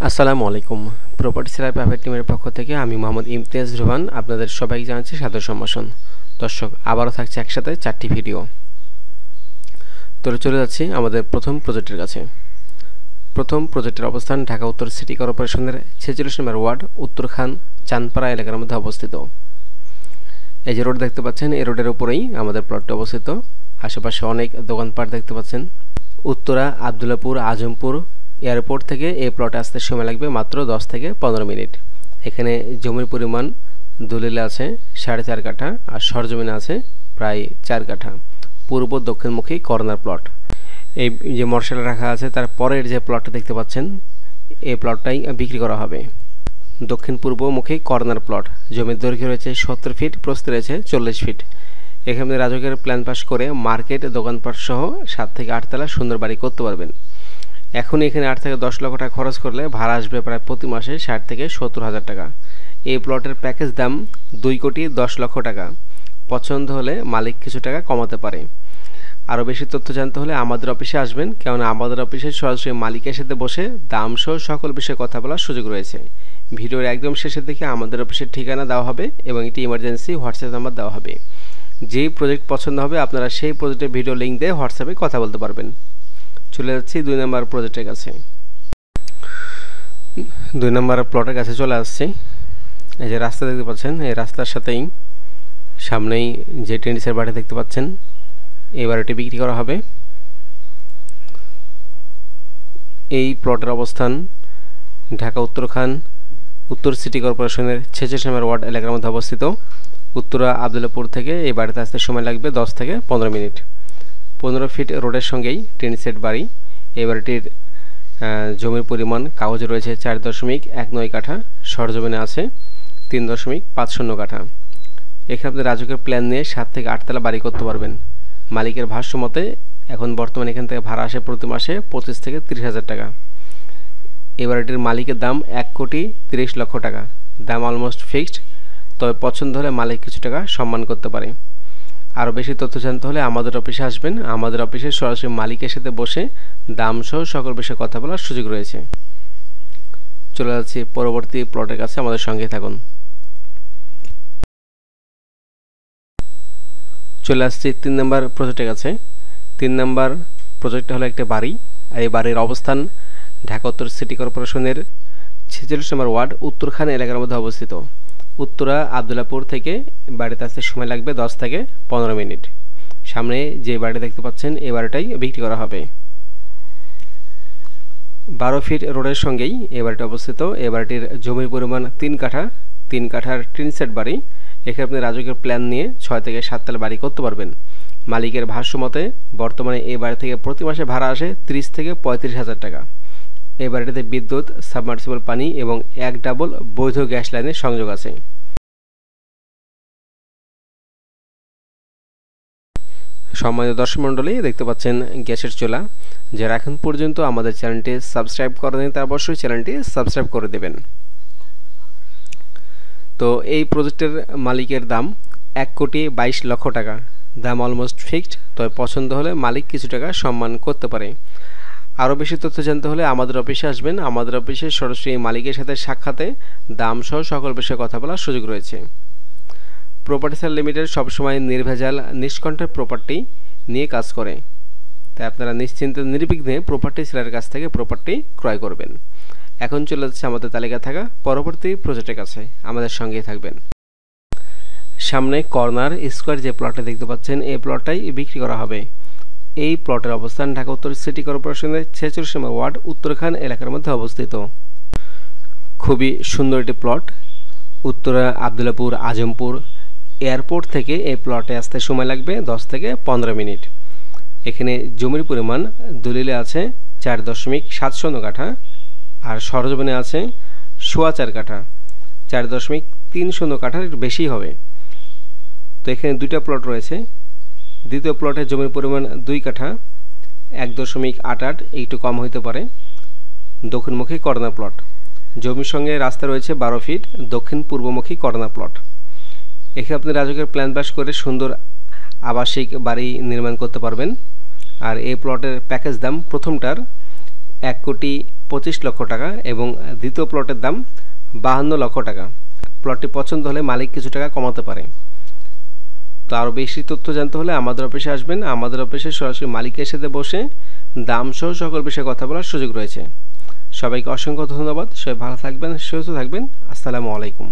আসসালামু আলাইকুম। Property seller private টিমের পক্ষ থেকে আমি মোহাম্মদ ইমতিয়াজ রহমান আপনাদের সবাইকে জানাচ্ছি সাদর সম্ভাষণ। দর্শক, আবারও থাকছে একসাথে 4টি ভিডিও। তো চলে যাচ্ছি আমাদের প্রথম প্রজেক্টের কাছে। প্রথম প্রজেক্টের অবস্থান ঢাকা উত্তর সিটি কর্পোরেশনের 46 নম্বর ওয়ার্ড উত্তরখান চাঁদপাড়া এলাকার মধ্যে অবস্থিত। এই যে রোড দেখতে পাচ্ছেন, এই রোডের উপরেই আমাদের প্লটটি অবস্থিত। আশেপাশে অনেক দোকানপাট দেখতে পাচ্ছেন। উত্তরা আবদুল্লাপুর আজমপুর এয়ারপোর্ট থেকে এই প্লটে আসতে সময় লাগবে মাত্র 10 থেকে 15 মিনিট। এখানে জমির পরিমাণ দলিলে আছে 4.5 কাঠা আর সরজমিনে আছে প্রায় 4 কাঠা। পূর্ব দক্ষিণমুখী কর্নার প্লট। এই যে মশলা রাখা আছে তার পরের যে প্লটটা দেখতে পাচ্ছেন, এই প্লটটাই বিক্রি করা হবে। দক্ষিণ পূর্বমুখী কর্নার প্লট। জমির দৈর্ঘ্য রয়েছে 70 ফিট, প্রস্থ রয়েছে 40 ফিট। এখানে রাজকের প্ল্যান পাস করে মার্কেট, দোকানপাট সহ 7 থেকে 8 তলা সুন্দর বাড়ি করতে পারবেন। এখন এখানে 8 থেকে 10 লক্ষ টাকা খরচ করলে ভাড়া আসবে প্রায় প্রতি মাসে 60 থেকে 70 হাজার টাকা। এই প্লটের প্যাকেজ দাম 2 কোটি 10 লক্ষ টাকা। পছন্দ হলে মালিক কিছু টাকা কমাতে পারে। আরও বেশি তথ্য জানতে হলে আমাদের অফিসে আসবেন, কেননা আমাদের অফিসে সরাসরি মালিকের সাথে বসে দাম সহ সকল বিষয়ে কথা বলার সুযোগ রয়েছে। ভিডিওর একদম শেষের দিকে আমাদের অফিসের ঠিকানা দেওয়া হবে এবং একটি ইমার্জেন্সি হোয়াটসঅ্যাপ নাম্বার দেওয়া হবে। যেই প্রজেক্ট পছন্দ হবে আপনারা সেই প্রজেক্টের ভিডিও লিঙ্ক দিয়ে হোয়াটসঅ্যাপে কথা বলতে পারবেন। চলে যাচ্ছি 2 নম্বর প্রজেক্টের কাছে। 2 নম্বর প্লটের কাছে চলে আসছি। এই যে রাস্তা দেখতে পাচ্ছেন, এই রাস্তার সাথেই সামনেই যে টেনিসের বাড়ি দেখতে পাচ্ছেন, এই বাড়িটি বিক্রি করা হবে। এই প্লটের অবস্থান ঢাকা উত্তরখান উত্তর সিটি কর্পোরেশনের 46 নম্বর ওয়ার্ড এলাকার মধ্যে অবস্থিত। উত্তরা আবদুল্লাপুর থেকে এই বাড়িতে আসতে সময় লাগবে 10 থেকে 15 মিনিট। 15 ফিট রোডের সঙ্গেই টিন সেট বাড়ি। এই বাড়িটির জমির পরিমাণ কাগজে রয়েছে 4.19 কাঠা, সরজমিনে আছে 3.50 কাঠা। এখানে আপনি রাজকের প্ল্যান নিয়ে 7 থেকে 8 তলা বাড়ি করতে পারবেন। মালিকের ভাষ্য মতে এখন বর্তমানে এখান থেকে ভাড়া আসে প্রতি মাসে 25 থেকে 30 হাজার টাকা। এই বাড়িটির মালিকের দাম 1 কোটি 30 লক্ষ টাকা। দাম অলমোস্ট ফিক্সড, তবে পছন্দ হলে মালিক কিছু টাকা সম্মান করতে পারে। আরও বেশি তথ্য জানতে হলে আমাদের অফিসে আসবেন। আমাদের অফিসে সরাসরি মালিকের সাথে বসে দাম সহ সকল বিষয়ে কথা বলার সুযোগ রয়েছে। চলে যাচ্ছি পরবর্তী প্লটের কাছে, আমাদের সঙ্গে থাকুন। চলে আসছি 3 নম্বর প্রজেক্টের কাছে। 3 নম্বর প্রজেক্টটা হলো একটা বাড়ি, আর এই বাড়ির অবস্থান ঢাকা উত্তর সিটি কর্পোরেশনের 46 নম্বর ওয়ার্ড উত্তরখান এলাকার মধ্যে অবস্থিত। উত্তরা আবদুল্লাপুর থেকে বাড়িতে আসতে সময় লাগবে 10 থেকে 15 মিনিট। সামনে যে বাড়িটা দেখতে পাচ্ছেন, এই বাড়িটাই বিক্রি করা হবে। 12 ফিট রোডের সঙ্গেই এই বাড়িটা অবস্থিত। এই বাড়িটির জমির পরিমাণ 3 কাঠা। 3 কাঠার টিন সেট বাড়ি। এখানে আপনি রাজকের প্ল্যান নিয়ে 6 থেকে 7 তলা বাড়ি করতে পারবেন। মালিকের ভাষ্য মতে বর্তমানে এই বাড়ি থেকে প্রতি মাসে ভাড়া আসে 30 থেকে 35 হাজার টাকা। এই বাড়িটিতে বিদ্যুৎ, সাবমার্সিবল পানি এবং 1 ডাবল বৈধ গ্যাস লাইনের সংযোগ আছে। সম্মানিত দর্শক মণ্ডলী, দেখতে পাচ্ছেন গ্যাসের চুলা। যারা এখন পর্যন্ত আমাদের চ্যানেলটি সাবস্ক্রাইব করেনি তারা অবশ্যই চ্যানেলটি সাবস্ক্রাইব করে দেবেন। তো এই প্রজেক্টের মালিকের দাম 1 কোটি 22 লক্ষ টাকা। দাম অলমোস্ট ফিক্সড, তবে পছন্দ হলে মালিক কিছু টাকা সম্মান করতে পারে। আরও বেশি তথ্য জানতে হলে আমাদের অফিসে আসবেন। আমাদের অফিসে সরাসরি মালিকের সাথে সাক্ষাতে দাম সহ সকল বিষয়ে কথা বলার সুযোগ রয়েছে। প্রপার্টি সেল লিমিটেড সবসময় নির্ভেজাল নিষ্কণ্ঠক প্রপার্টি নিয়ে কাজ করে, তাই আপনারা নিশ্চিন্তে নির্বিঘ্নে প্রপার্টি সেলারের কাছ থেকে প্রপার্টি ক্রয় করবেন। এখন চলে যাচ্ছে আমাদের তালিকা থাকা পরবর্তী প্রজেক্টের কাছে, আমাদের সঙ্গেই থাকবেন। সামনে কর্নার স্কোয়ার যে প্লটটা দেখতে পাচ্ছেন, এই প্লটটাই বিক্রি করা হবে। এই প্লটের অবস্থান ঢাকা উত্তর সিটি কর্পোরেশনের 46 নম্বর ওয়ার্ড উত্তরখান এলাকার মধ্যে অবস্থিত। খুবই সুন্দর একটি প্লট। উত্তরা আবদুল্লাপুর আজমপুর এয়ারপোর্ট থেকে এই প্লটে আসতে সময় লাগবে 10 থেকে 15 মিনিট। এখানে জমির পরিমাণ দলিলে আছে 4.70 কাঠা আর সরজমিনে আছে 4.25 কাঠা। 4.30 কাঠার একটু বেশি হবে। তো এখানে 2টা প্লট রয়েছে। দ্বিতীয় প্লটের জমির পরিমাণ 2 কাঠা, 1.88, একটু কম হইতে পারে। দক্ষিণমুখী কর্নার প্লট। জমির সঙ্গে রাস্তা রয়েছে 12 ফিট, দক্ষিণ পূর্বমুখী কর্নার প্লট। এখানে আপনি রাজকের প্ল্যান পাস করে সুন্দর আবাসিক বাড়ি নির্মাণ করতে পারবেন। আর এই প্লটের প্যাকেজ দাম প্রথমটার 1,25,00,000 টাকা এবং দ্বিতীয় প্লটের দাম 52 লক্ষ টাকা। প্লটটি পছন্দ হলে মালিক কিছু টাকা কমাতে পারে। তো আরও বেশি তথ্য জানতে হলে আমাদের অফিসে আসবেন। আমাদের অফিসে সরাসরি মালিকের সাথে বসে দাম সহ সকল বিষয়ে কথা বলার সুযোগ রয়েছে। সবাইকে অসংখ্য ধন্যবাদ। সবাই ভালো থাকবেন, সুস্থ থাকবেন। আসসালামু আলাইকুম।